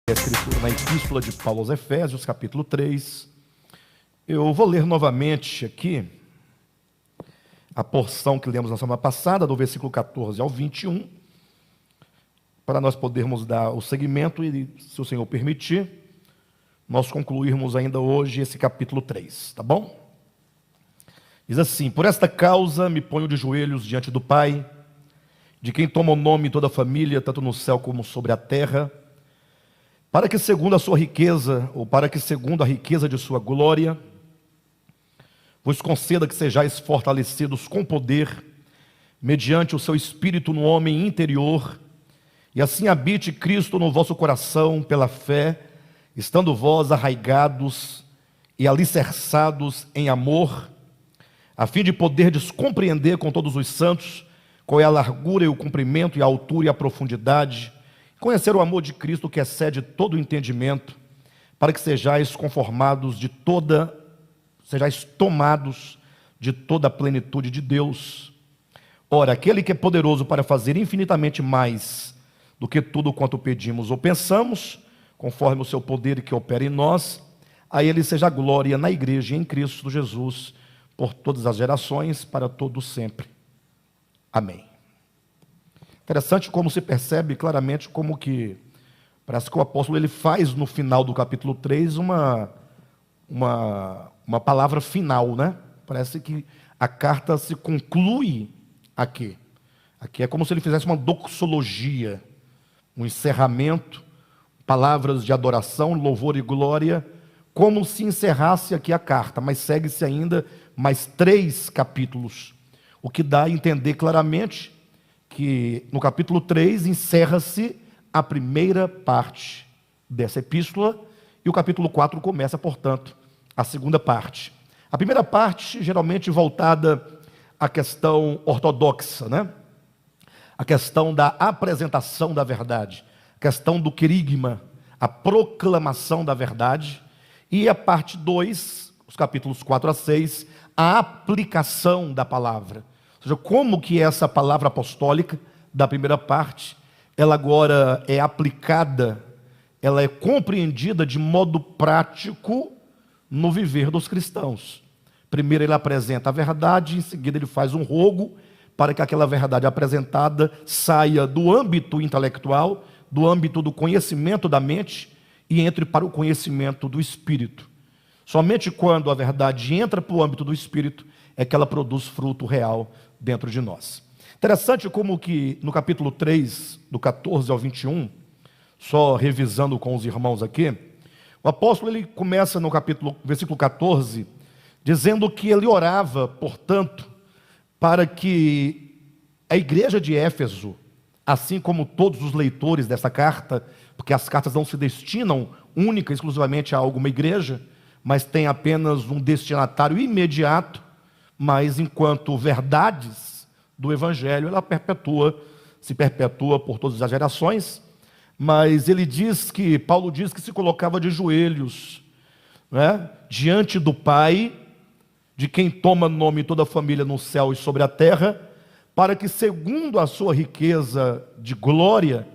A escritura na Epístola de Paulo aos Efésios, capítulo 3. Eu vou ler novamente aqui a porção que lemos na semana passada, do versículo 14 ao 21, para nós podermos dar o seguimento e, se o Senhor permitir, nós concluirmos ainda hoje esse capítulo 3, tá bom? Diz assim: por esta causa me ponho de joelhos diante do Pai, de quem toma o nome toda a família, tanto no céu como sobre a terra, para que segundo a sua riqueza, ou para que segundo a riqueza de sua glória, vos conceda que sejais fortalecidos com poder, mediante o seu Espírito no homem interior, e assim habite Cristo no vosso coração pela fé, estando vós arraigados e alicerçados em amor, a fim de poderdes compreender com todos os santos qual é a largura e o comprimento e a altura e a profundidade, conhecer o amor de Cristo que excede todo o entendimento, para que sejais tomados de toda a plenitude de Deus. Ora, aquele que é poderoso para fazer infinitamente mais do que tudo quanto pedimos ou pensamos, conforme o seu poder que opera em nós, a ele seja a glória na igreja e em Cristo Jesus, por todas as gerações, para todo sempre. Amém. Interessante como se percebe claramente como que parece que o apóstolo ele faz no final do capítulo 3 uma palavra final, né? Parece que a carta se conclui aqui. Aqui é como se ele fizesse uma doxologia, um encerramento, palavras de adoração, louvor e glória, como se encerrasse aqui a carta, mas segue-se ainda mais 3 capítulos, o que dá a entender claramente que no capítulo 3 encerra-se a primeira parte dessa epístola e o capítulo 4 começa, portanto, a segunda parte. A primeira parte geralmente voltada à questão ortodoxa, né? A questão da apresentação da verdade, a questão do querigma, a proclamação da verdade, e a parte 2, os capítulos 4 a 6, a aplicação da palavra. Ou seja, como que essa palavra apostólica da primeira parte, ela agora é aplicada, ela é compreendida de modo prático no viver dos cristãos. Primeiro ele apresenta a verdade, em seguida ele faz um rogo para que aquela verdade apresentada saia do âmbito intelectual, do âmbito do conhecimento da mente e entre para o conhecimento do espírito. Somente quando a verdade entra para o âmbito do espírito é que ela produz fruto real dentro de nós. Interessante como que no capítulo 3, do 14 ao 21, só revisando com os irmãos aqui, o apóstolo ele começa no versículo 14, dizendo que ele orava, portanto, para que a igreja de Éfeso, assim como todos os leitores dessa carta, porque as cartas não se destinam única e exclusivamente a alguma igreja, mas tem apenas um destinatário imediato, mas enquanto verdades do Evangelho, ela se perpetua por todas as gerações, mas Paulo diz que se colocava de joelhos, né, diante do Pai, de quem toma nome toda a família no céu e sobre a terra, para que segundo a sua riqueza de glória,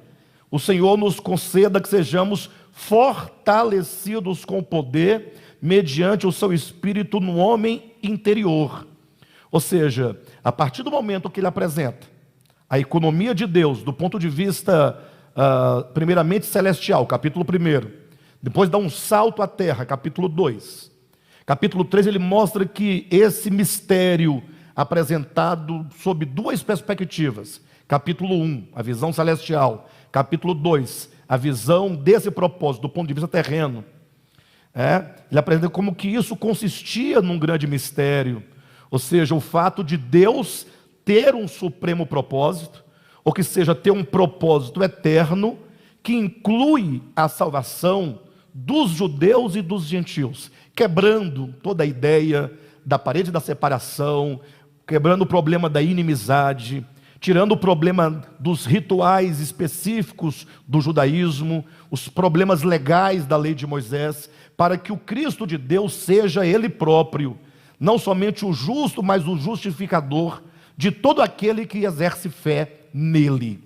o Senhor nos conceda que sejamos fortalecidos com poder, mediante o seu Espírito no homem interior. Ou seja, a partir do momento que ele apresenta a economia de Deus, do ponto de vista, primeiramente celestial, capítulo 1, depois dá um salto à terra, capítulo 2. Capítulo 3, ele mostra que esse mistério apresentado sob 2 perspectivas. Capítulo 1, a visão celestial. Capítulo 2, a visão desse propósito, do ponto de vista terreno. Ele apresenta como que isso consistia num grande mistério. Ou seja, o fato de Deus ter um supremo propósito, ou que seja, ter um propósito eterno, que inclui a salvação dos judeus e dos gentios, quebrando toda a ideia da parede da separação, quebrando o problema da inimizade, tirando o problema dos rituais específicos do judaísmo, os problemas legais da lei de Moisés, para que o Cristo de Deus seja Ele próprio, não somente o justo, mas o justificador de todo aquele que exerce fé nele.